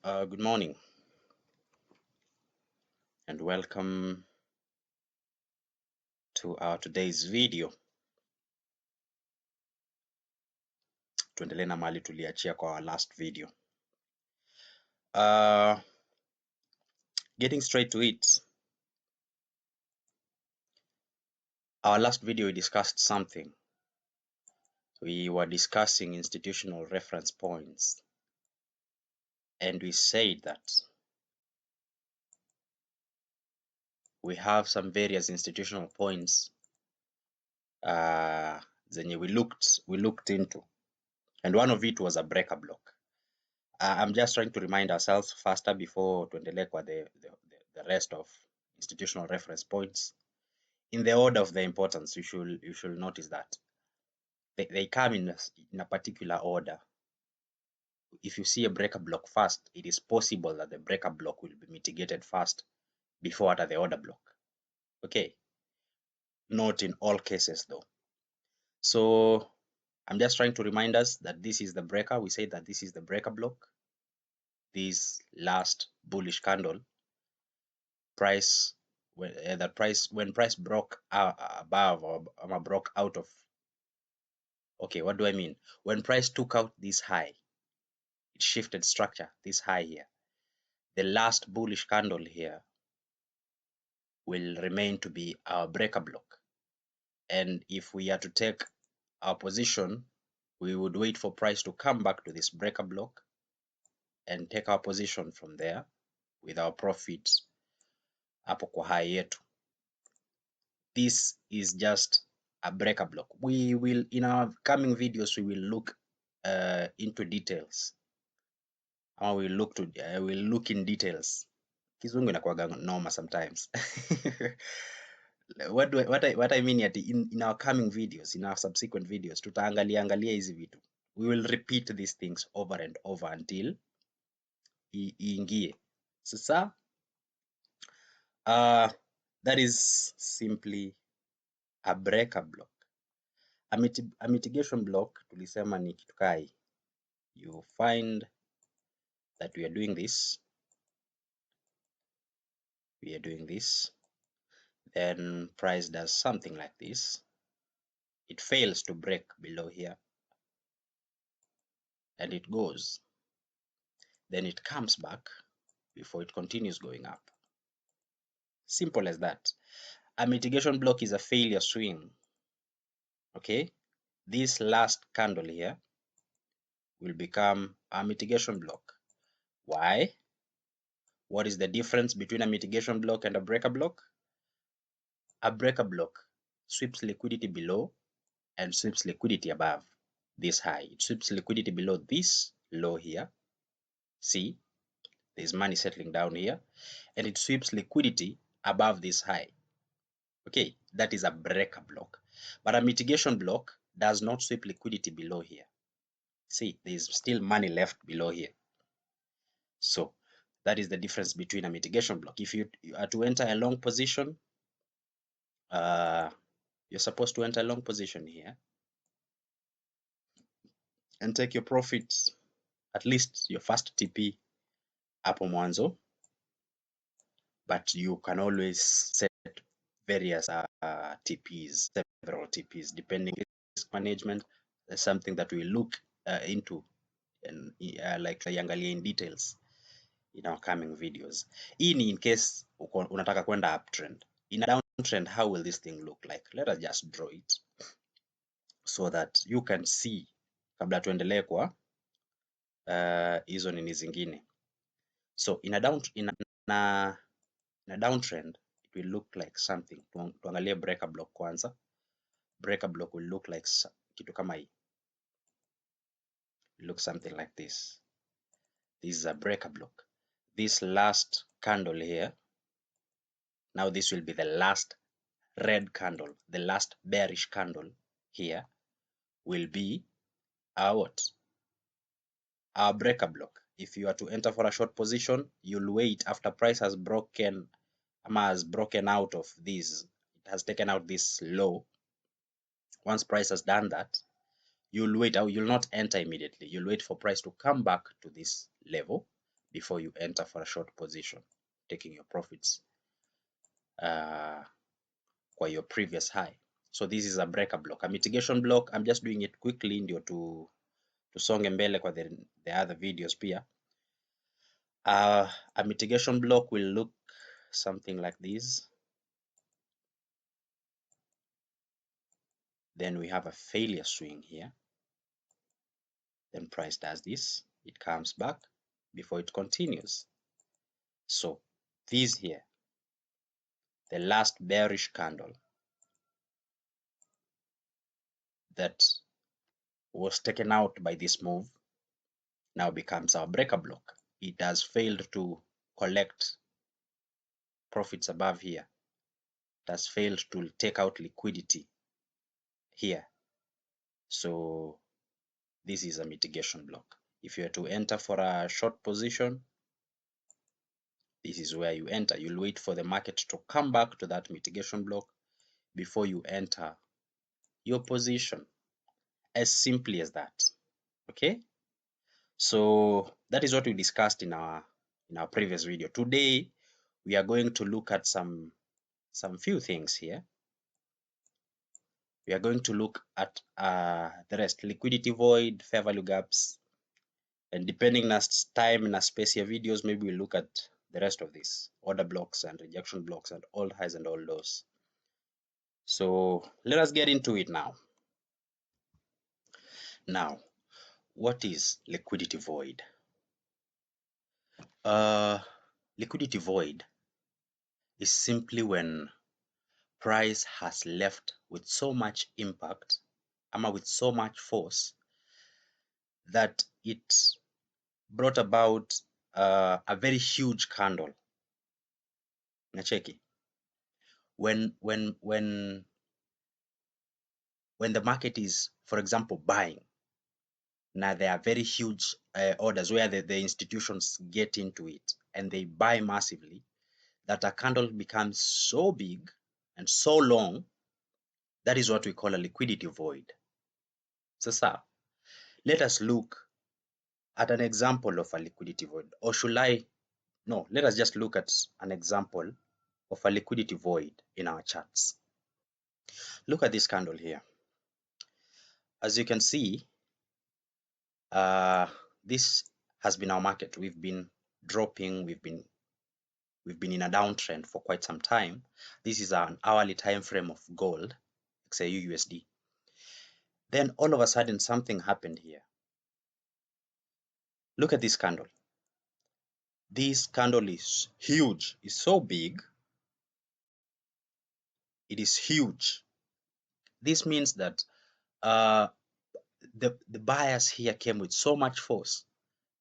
Good morning and welcome to our today's video. Tuendelee na mali tuliachia kwa our last video. Getting straight to it. Our last video we discussed something. We were discussing institutional reference points, and we said that we have some various institutional points zenye we looked into, and one of it was a breaker block. I'm just trying to remind ourselves faster before tuendelee kwa the rest of institutional reference points. In the order of their importance, you should notice that they come in a particular order. If you see a breaker block first, it is possible that the breaker block will be mitigated first before the order block. Okay, not in all cases though. So I'm just trying to remind us that this is the breaker. We say that this is the breaker block. This last bullish candle, when price broke above or broke out of. Okay, what do I mean? When price took out this high, it shifted structure, this high here. The last bullish candle here will remain to be our breaker block. And if we are to take our position, we would wait for price to come back to this breaker block and take our position from there with our profits hapo kwa high yetu. This is just a breaker block. We will, in our coming videos, we will look into details. We'll look in details. Kizungu inakuwaga noma sometimes. What I mean yet in our coming videos, in our subsequent videos, tutaangalia hizi vitu. We will repeat these things over and over until iingie. Sasa that is simply a breaker block. A mitigation block tulisema ni kitu kai. You find that we are doing this. Then price does something like this. It fails to break below here and it goes. Then it comes back before it continues going up. Simple as that. A mitigation block is a failure swing. Okay, this last candle here will become a mitigation block. Why? What is the difference between a mitigation block and a breaker block? A breaker block sweeps liquidity below and sweeps liquidity above this high. It sweeps liquidity below this low here. See, there's money settling down here, and it sweeps liquidity above this high. Okay, that is a breaker block. But a mitigation block does not sweep liquidity below here. See, there's still money left below here. So that is the difference between a mitigation block. If you are to enter a long position, you're supposed to enter a long position here and take your profits, at least your first TP hapo mwanzo, but you can always set various TPs, several TPs, depending on risk management. That's something that we look into and like iangalie in details in our coming videos. Hii ni in case unataka kwenda uptrend. In a downtrend, how will this thing look like? Let us just draw it so that you can see kabla tuendelee kwa hizo nini zingine. So in a downtrend, it will look like something. Tuangalie breaker block kwanza. Breaker block will look like kitu kama hii. It looks something like this. This is a breaker block. This last candle here, now this will be the last red candle, the last bearish candle here will be our what? Our breaker block. If you are to enter for a short position, you'll wait after price has broken out of this. It has taken out this low. Once price has done that, you'll wait. You'll not enter immediately. You'll wait for price to come back to this level before you enter for a short position, taking your profits kwa your previous high. So this is a breaker block. A mitigation block, I'm just doing it quickly ndio tusonge mbele kwa the other videos pia. A mitigation block will look something like this. Then we have a failure swing here. Then price does this, it comes back before it continues. So this here, the last bearish candle that was taken out by this move now becomes our breaker block. It has failed to collect profits above here. It has failed to take out liquidity here. So this is a mitigation block. If you are to enter for a short position, this is where you enter. You'll wait for the market to come back to that mitigation block before you enter your position. As simply as that. Okay? So that is what we discussed in our previous video. Today we are going to look at some few things here. We are going to look at the rest: liquidity void, fair value gaps, and depending on time and space here videos, maybe we'll look at the rest of this: order blocks and rejection blocks and all highs and all lows. So let us get into it now. Now, what is liquidity void? Liquidity void is simply when price has left with so much impact, with so much force, that it brought about a very huge candle. Nacheki. When the market is, for example, buying, now there are very huge orders where the institutions get into it and they buy massively, that a candle becomes so big and so long. That is what we call a liquidity void. So, sir, let us look at an example of a liquidity void. Or let us just look at an example of a liquidity void in our charts. Look at this candle here. As you can see, this has been our market. We've been dropping, we've been in a downtrend for quite some time. This is an hourly time frame of gold, XAU USD. Then all of a sudden something happened here. Look at this candle. This candle is huge, it's so big. It is huge. This means that the buyers here came with so much force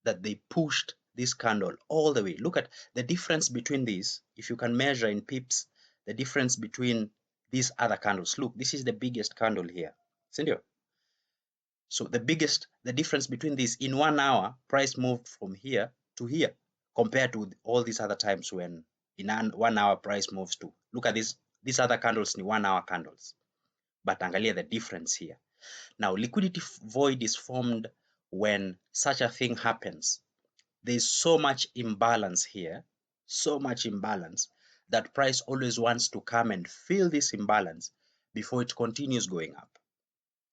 that they pushed this candle all the way. Look at the difference between these. If you can measure in pips, the difference between these other candles. Look, this is the biggest candle here. Sendio? So the difference between these, in 1 hour, price moved from here to here, compared to all these other times when in 1 hour price moves to. Look at this. These other candles in 1 hour candles. But angalia the difference here. Now, liquidity void is formed when such a thing happens. There's so much imbalance here, so much imbalance, that price always wants to come and fill this imbalance before it continues going up.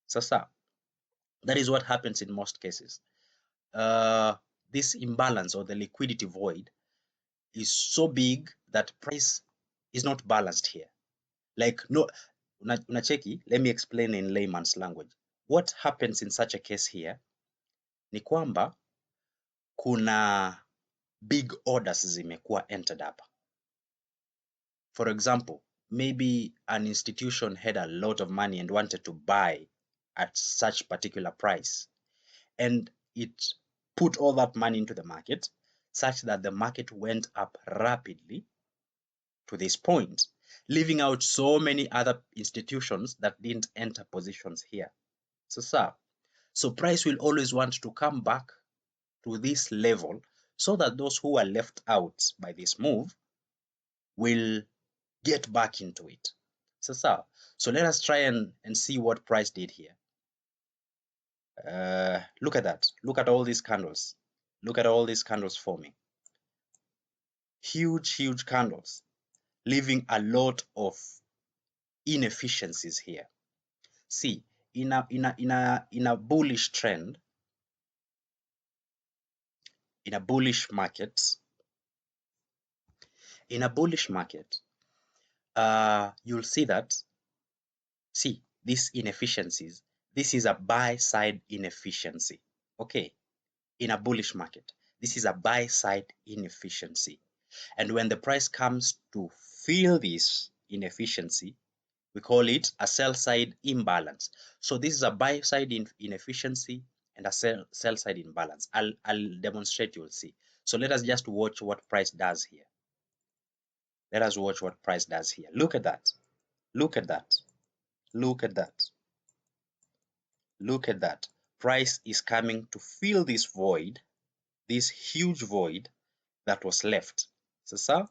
Sasa, that is what happens in most cases. This imbalance or the liquidity void is so big that price is not balanced here. Like, no, unacheki, let me explain in layman's language. What happens in such a case here ni kwamba kuna big orders zimekuwa entered hapa. For example, maybe an institution had a lot of money and wanted to buy at such particular price, and it put all that money into the market such that the market went up rapidly to this point, leaving out so many other institutions that didn't enter positions here. So price will always want to come back to this level so that those who are left out by this move will get back into it. So let us try and see what price did here. Look at that. Look at all these candles. Look at all these candles forming. huge candles, leaving a lot of inefficiencies here. See, in a bullish trend, in a bullish market, you'll see that, see, these inefficiencies, this is a buy side inefficiency. Okay, in a bullish market, this is a buy side inefficiency. And when the price comes to fill this inefficiency, we call it a sell side imbalance. So this is a buy side inefficiency and a sell side imbalance. I'll demonstrate, you'll see. So let us just watch what price does here. Let us watch what price does here. Look at that. Look at that. Look at that. Look at that. Price is coming to fill this void, this huge void that was left. So,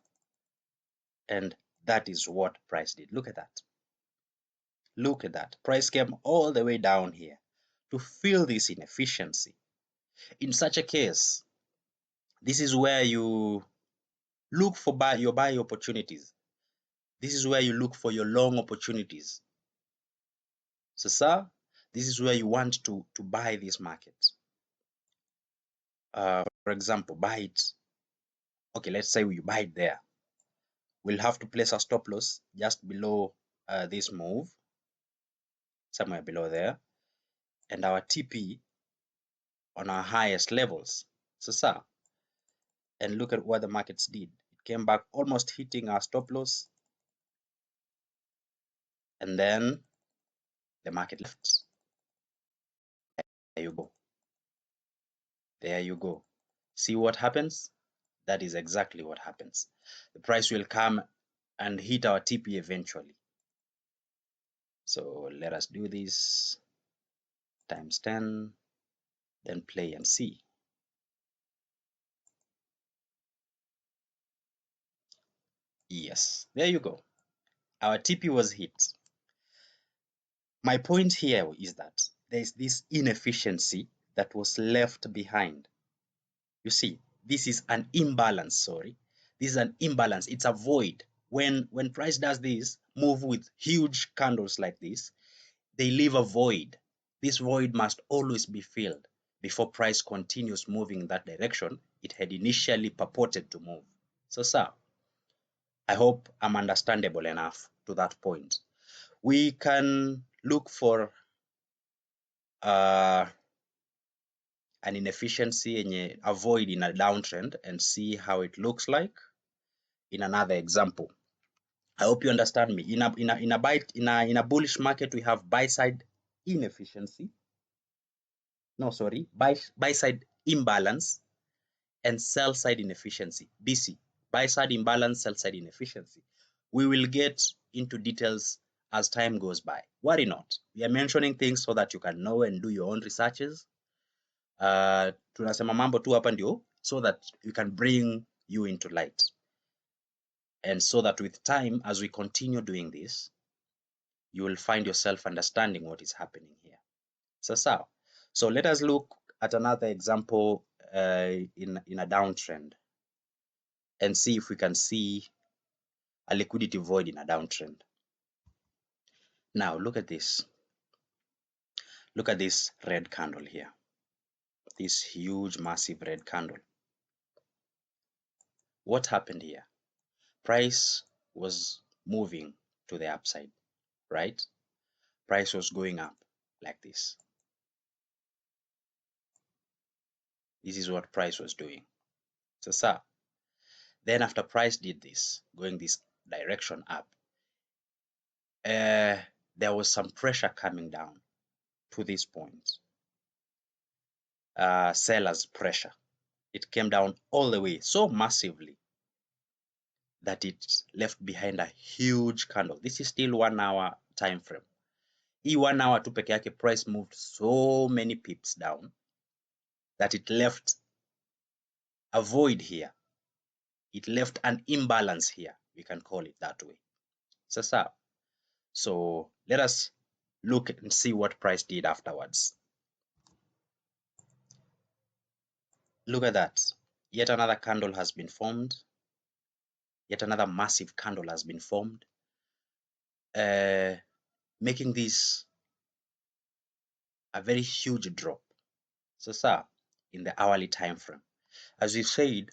and that is what price did. Look at that. Look at that. Price came all the way down here to fill this inefficiency. In such a case, this is where you look for your buy opportunities. This is where you look for your long opportunities. So, sir, this is where you want to buy this market. For example, buy it. Okay, let's say we buy it there. We'll have to place a stop loss just below this move, somewhere below there, and our TP on our highest levels. So, sir, and look at what the markets did. It came back almost hitting our stop loss, and then the market left. There you go. There you go. See what happens? That is exactly what happens. The price will come and hit our TP eventually. So let us do this times 10, then play and see. Yes, there you go. Our TP was hit. My point here is that there is this inefficiency that was left behind. You see, this is an imbalance, sorry. This is an imbalance. It's a void. When price does this, move with huge candles like this, they leave a void. This void must always be filled before price continues moving in that direction it had initially purported to move. So, sir, I hope I'm understandable enough to that point. We can look for an inefficiency and a void in a downtrend and see how it looks like in another example. I hope you understand me. In a bullish market, we have buy side inefficiency. No, sorry, buy side imbalance and sell side inefficiency. BC, buy side imbalance, sell side inefficiency. We will get into details as time goes by. Worry not. We are mentioning things so that you can know and do your own researches. Tunasema mambo tu hapa ndio so that we can bring you into light. And so that with time, as we continue doing this, you will find yourself understanding what is happening here. So let us look at another example in a downtrend and see if we can see a liquidity void in a downtrend. Now look at this. Look at this red candle here. This huge, massive red candle. What happened here? Price was moving to the upside, right? Price was going up like this. This is what price was doing. So, then after price did this, going this direction up, there was some pressure coming down to this point. Sellers pressure. It came down all the way so massively that it left behind a huge candle. This is still 1 hour time frame. Hii 1 hour tu peke yake price moved so many pips down that it left a void here. It left an imbalance here. We can call it that way. So let us look and see what price did afterwards. Look at that. Yet another candle has been formed. Yet another massive candle has been formed, making this a very huge drop. So, sir, in the hourly time frame, as we said,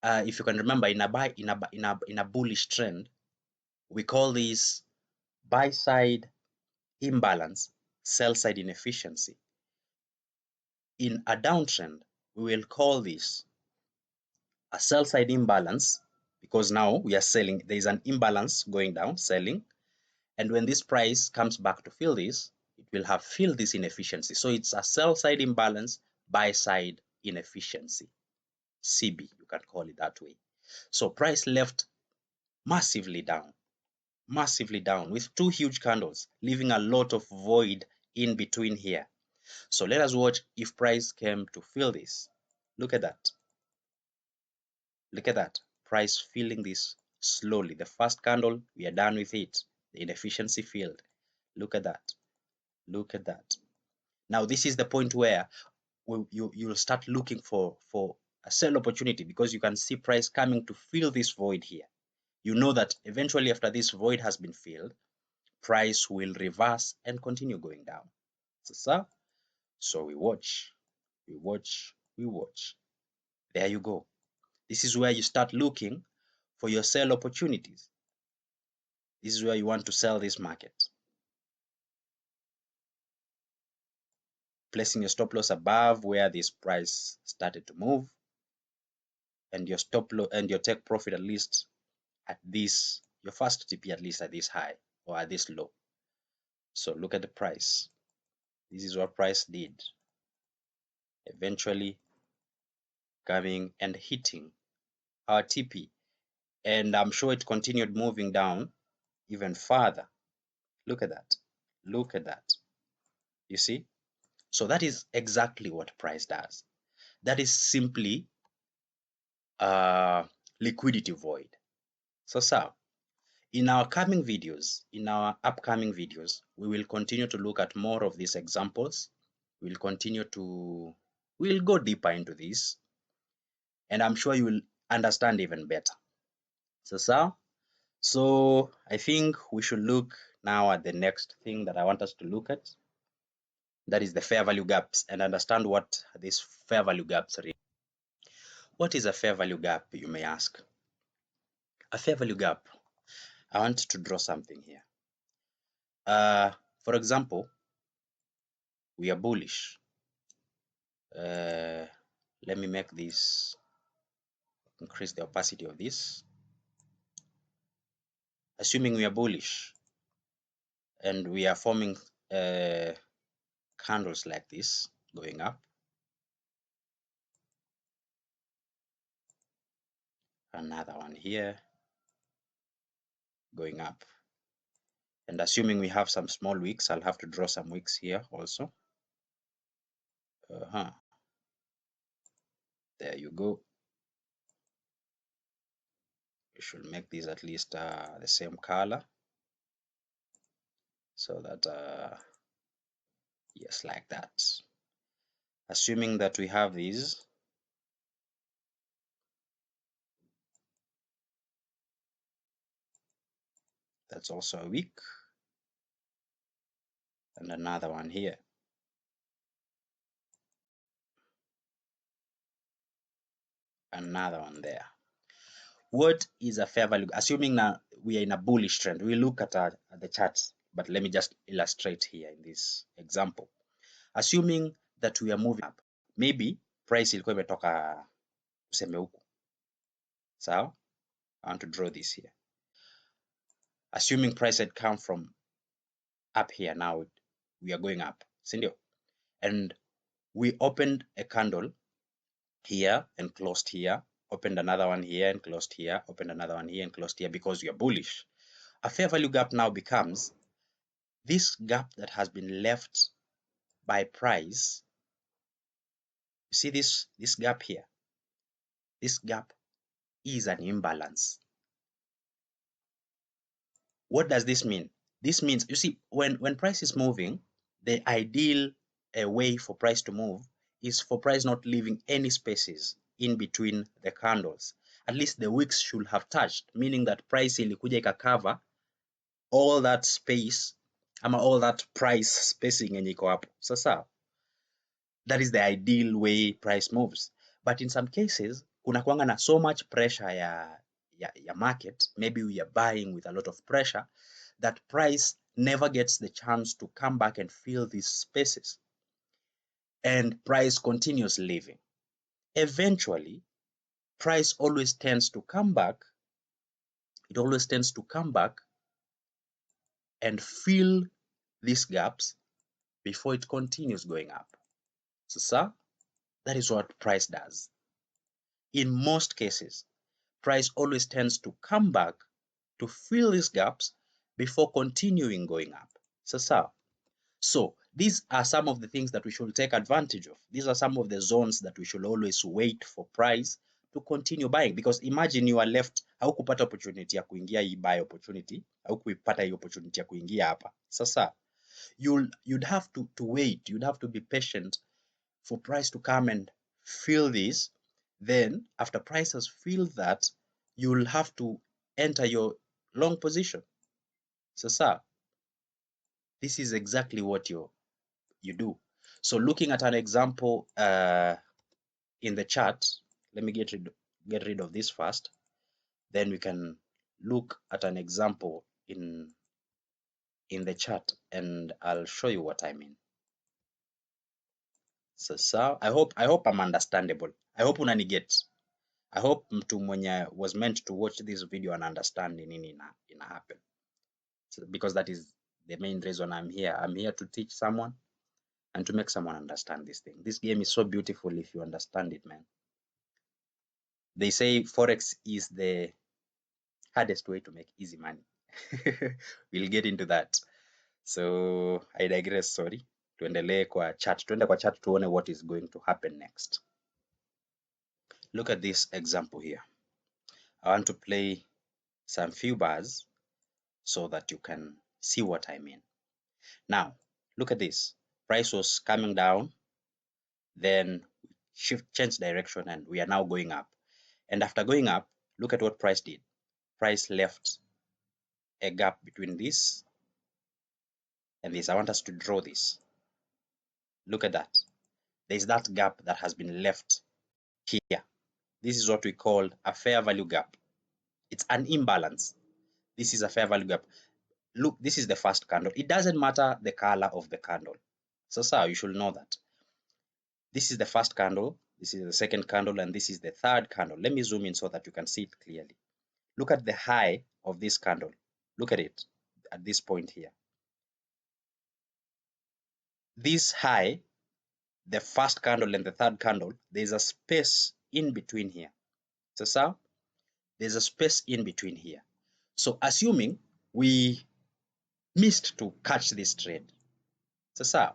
if you can remember, in a bullish trend, we call this buy side imbalance, sell side inefficiency. In a downtrend, we will call this a sell side imbalance because now we are selling. There is an imbalance going down, selling, and when this price comes back to fill this, it will have filled this inefficiency. So it's a sell side imbalance, buy side inefficiency. CB, you can call it that way. So price left massively down with two huge candles, leaving a lot of void in between here. So let us watch if price came to fill this. Look at that. Look at that. Price filling this slowly. The first candle, we are done with it. The inefficiency filled. Look at that. Look at that. Now this is the point where you'll start looking for a sell opportunity because you can see price coming to fill this void here. You know that eventually after this void has been filled, price will reverse and continue going down. So we watch, we watch, we watch. There you go. This is where you start looking for your sell opportunities. This is where you want to sell this market. Placing your stop loss above where this price started to move, and your stop loss and your take profit at least at this, your first TP at least at this high or at this low. So look at the price. This is what price did. Eventually coming and hitting our TP. And I'm sure it continued moving down even further. Look at that. Look at that. You see? So that is exactly what price does. That is simply a liquidity void. So, sir, in our upcoming videos, we will continue to look at more of these examples. We'll go deeper into this, and I'm sure you will understand even better. So, sir, I think we should look now at the next thing that I want us to look at. That is the fair value gaps, and understand what these fair value gaps are. What is a fair value gap, you may ask? A fair value gap. I want to draw something here. For example, we are bullish. Let me make this, increase the opacity of this. Assuming we are bullish and we are forming candles like this going up, another one here going up, and assuming we have some small wicks, I'll have to draw some wicks here also. There you go. We should make these at least the same color, so that yes, like that. Assuming that we have these, that's also a wick, and another one here. Another one there. What is a fair value? Assuming now we are in a bullish trend, we look at the charts, but let me just illustrate here in this example. Assuming that we are moving up, maybe price ilikuwa imetoka tuseme huku. Sawa? I want to draw this here. Assuming price had come from up here, now we are going up, sindio? And we opened a candle here and closed here, opened another one here and closed here, opened another one here and closed here because we are bullish. A fair value gap now becomes this gap that has been left by price. You see this gap here? This gap is an imbalance. What does this mean? This means, you see, when price is moving, the ideal way for price to move is for price not leaving any spaces in between the candles. at least the wicks should have touched, meaning that price ilikuja ikacover all that space ama all that price spacing yenye iko hapo. Sasa that is the ideal way price moves, but in some cases kuna kuanga na so much pressure ya market, maybe we are buying with a lot of pressure, that price never gets the chance to come back and fill these spaces, and price continues living. Eventually price always tends to come back, it always tends to come back and fill these gaps before it continues going up. So that is what price does. In most cases, price always tends to come back to fill these gaps before continuing going up. So these are some of the things that we should take advantage of. These are some of the zones that we should always wait for price to continue buying, because imagine you are left, haukupata opportunity ya kuingia hii buy opportunity, haukupata hii opportunity ya kuingia hapa. Sasa you'd have to wait, you'd have to be patient for price to come and fill this. Then after price has filled that, you'll have to enter your long position. Sasa this is exactly what you do. So looking at an example in the chart, let me get rid of this first, then we can look at an example in the chart and I'll show you what I mean. So I hope I'm understandable. I hope unaniget. I hope mtu mwenye was meant to watch this video and understand nini ina happen. So, because that is the main reason I'm here. I'm here to teach someone and to make someone understand this thing. This game is so beautiful if you understand it, man. They say Forex is the hardest way to make easy money. We'll get into that. So I digress, sorry. Tuende kwa chat tuone what is going to happen next. Look at this example here. I want to play some few bars so that you can see what I mean. Now, look at this. Price was coming down, then change direction, and we are now going up. And after going up, look at what price did. Price left a gap between this and this. I want us to draw this. Look at that. There's that gap that has been left here. This is what we call a fair value gap. It's an imbalance. This is a fair value gap. Look, this is the first candle. It doesn't matter the color of the candle. So you should know that. This is the first candle, this is the second candle, and this is the third candle. Let me zoom in so that you can see it clearly. Look at the high of this candle. Look at it at this point here. This high, the first candle and the third candle, there's a space in between here. So there's a space in between here. So assuming we missed to catch this trade, so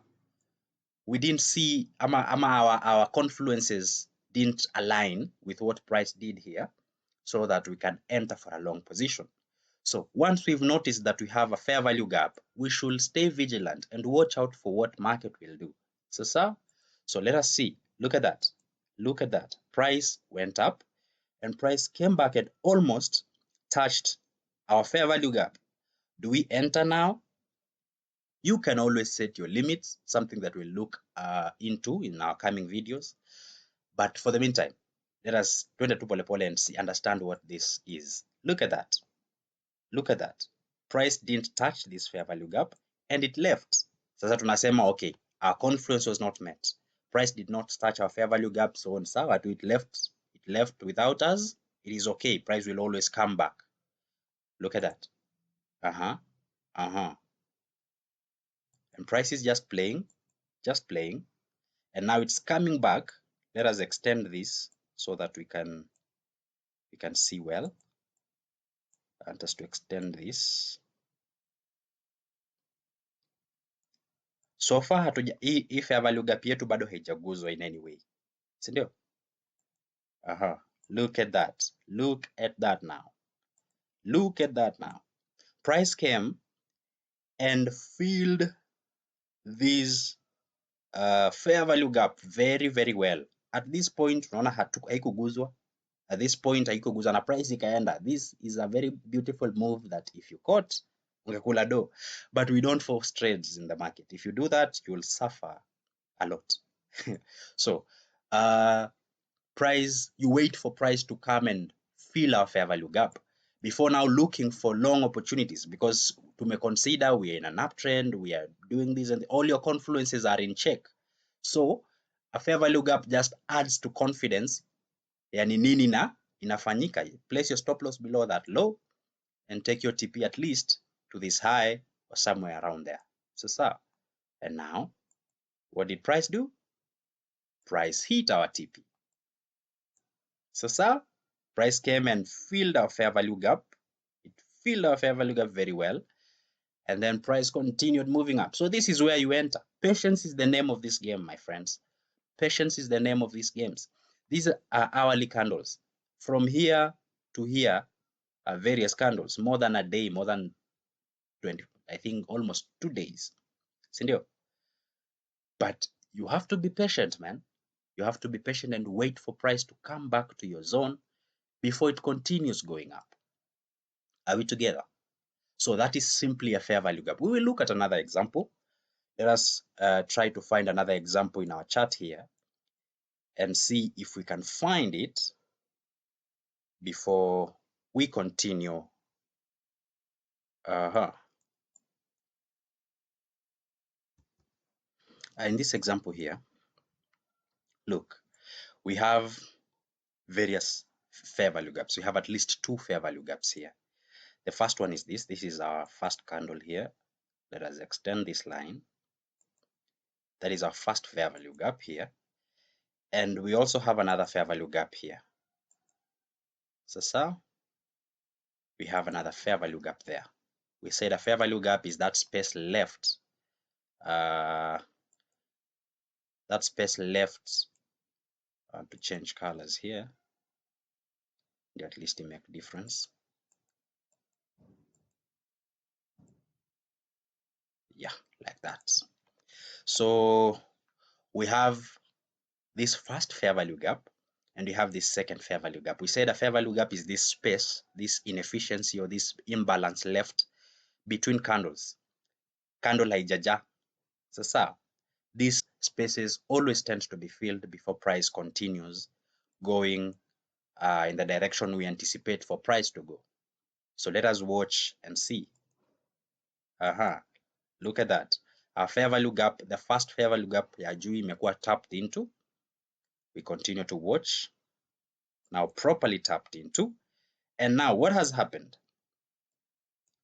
we didn't see our confluences didn't align with what price did here, so that we can enter for a long position. So once we've noticed that we have a fair value gap, we should stay vigilant and watch out for what market will do. So let us see. Look at that. Look at that. Price went up and price came back and almost touched our fair value gap. Do we enter now? You can always set your limits, something that we'll look into in our coming videos. But for the meantime, let us twende tu polepole and understand what this is. Look at that. Look at that. Price didn't touch this fair value gap and it left. Sasa tunasema okay, our confluence was not met. Price did not touch our fair value gap, so on sawa tu, it left without us. It is okay. Price will always come back. Look at that. And price is just playing. And now it's coming back. Let us extend this so that we can see well. I want us to extend this. So far hatuja hii fair value gap yetu bado haijaguzwa in any way. Si ndio? Look at that. Look at that now. Look at that now. Price came and filled this fair value gap very, very well. At this point, tunaona haikuguzwa, At this point haikuguza na price ikaenda. This is a very beautiful move that if you caught ungekula do, but we don't force trades in the market. If you do that, you will suffer a lot. So price, you wait for price to come and fill our fair value gap before now looking for long opportunities, because to may consider we are in an uptrend, we are doing this, and all your confluences are in check. So a fair value gap just adds to confidence. Yani nini na inafanyika. Place your stop loss below that low and take your TP at least to this high or somewhere around there. So and now what did price do? Price hit our TP. So price came and filled our fair value gap. It filled our fair value gap very well. And then price continued moving up. So this is where you enter. Patience is the name of this game, my friends. Patience is the name of these games. These are hourly candles. From here to here are various candles, more than a day, more than 20, I think almost 2 days. Sindio? But you have to be patient, man. You have to be patient and wait for price to come back to your zone before it continues going up. Are we together? So that is simply a fair value gap. We will look at another example. Let us try to find another example in our chart here and see if we can find it before we continue. In this example here, look, we have various fair value gaps. We have at least 2 fair value gaps here. The first one is this. This is our first candle here. Let us extend this line. That is our first fair value gap here. And we also have another fair value gap here. So we have another fair value gap there. We said a fair value gap is that space left. To change colors here. At least it make a difference. Yeah, like that. So we have this first fair value gap and we have this second fair value gap. We said a fair value gap is this space, this inefficiency or this imbalance left between candles. Candle haijaja. Sasa, these spaces always tend to be filled before price continues going in the direction we anticipate for price to go. So let us watch and see. Look at that. Our fair value gap, the first fair value gap ya juu imekuwa tapped into. We continue to watch. Now properly tapped into. And now what has happened?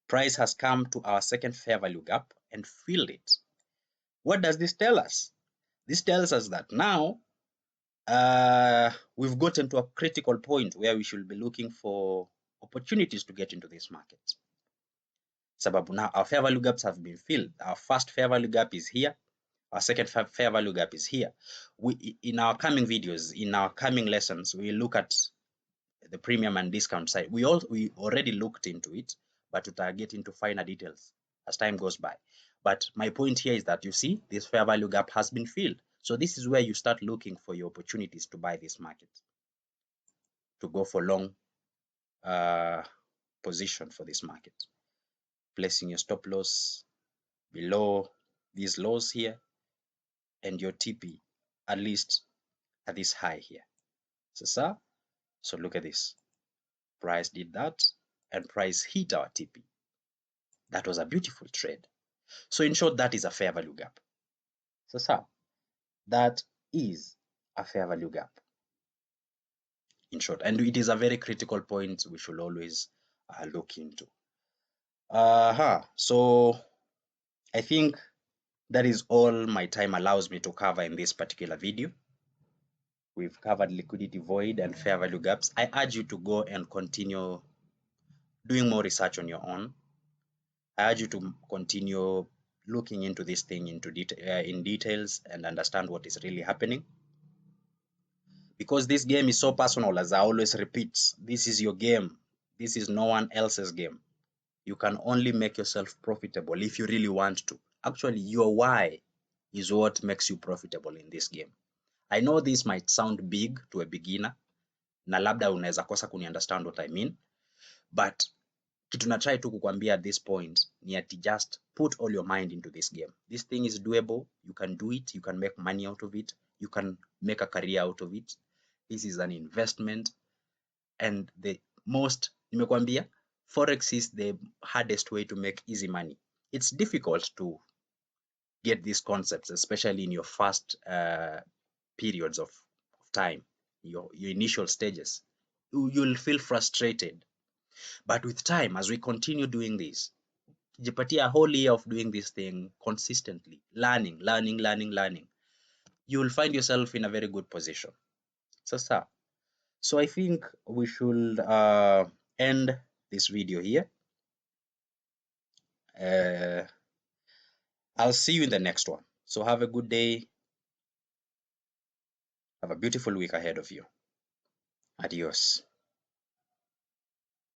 Price has come to our second fair value gap and filled it. What does this tell us? This tells us that now we've gotten to a critical point where we should be looking for opportunities to get into this market. Sababu now our fair value gaps have been filled. Our first fair value gap is here. Our second fair value gap is here. In our coming videos, in our coming lessons, we look at the premium and discount side. We already looked into it, but we'll get into finer details as time goes by. But my point here is that you see this fair value gap has been filled. So this is where you start looking for your opportunities to buy this market, to go for long position for this market. Placing your stop loss below these lows here and your TP at least at this high here. So look at this. Price did that and price hit our TP. That was a beautiful trade. So in short, that is a fair value gap. So that is a fair value gap. In short, and it is a very critical point we should always look into. So I think that is all my time allows me to cover in this particular video. We've covered liquidity void and fair value gaps. I urge you to go and continue doing more research on your own. I urge you to continue looking into this thing in details and understand what is really happening. Because this game is so personal, as I always repeat, this is your game. This is no one else's game. You can only make yourself profitable if you really want to. Actually, your why is what makes you profitable in this game. I know this might sound big to a beginner, na labda unaweza kosa kuni-understand what I mean, but kitu na try tu kukwambia at this point ni ati just put all your mind into this game. This thing is doable, you can do it, you can make money out of it, you can make a career out of it. This is an investment, and the most, nimekwambia, forex is the hardest way to make easy money. It's difficult to get these concepts, especially in your first periods of time, your initial stages. You'll feel frustrated, but with time, as we continue doing this, jipatia a whole year of doing this thing consistently, learning, you'll find yourself in a very good position. So I think we should end this video here. I'll see you in the next one. So have a good day. Have a beautiful week ahead of you. Adios.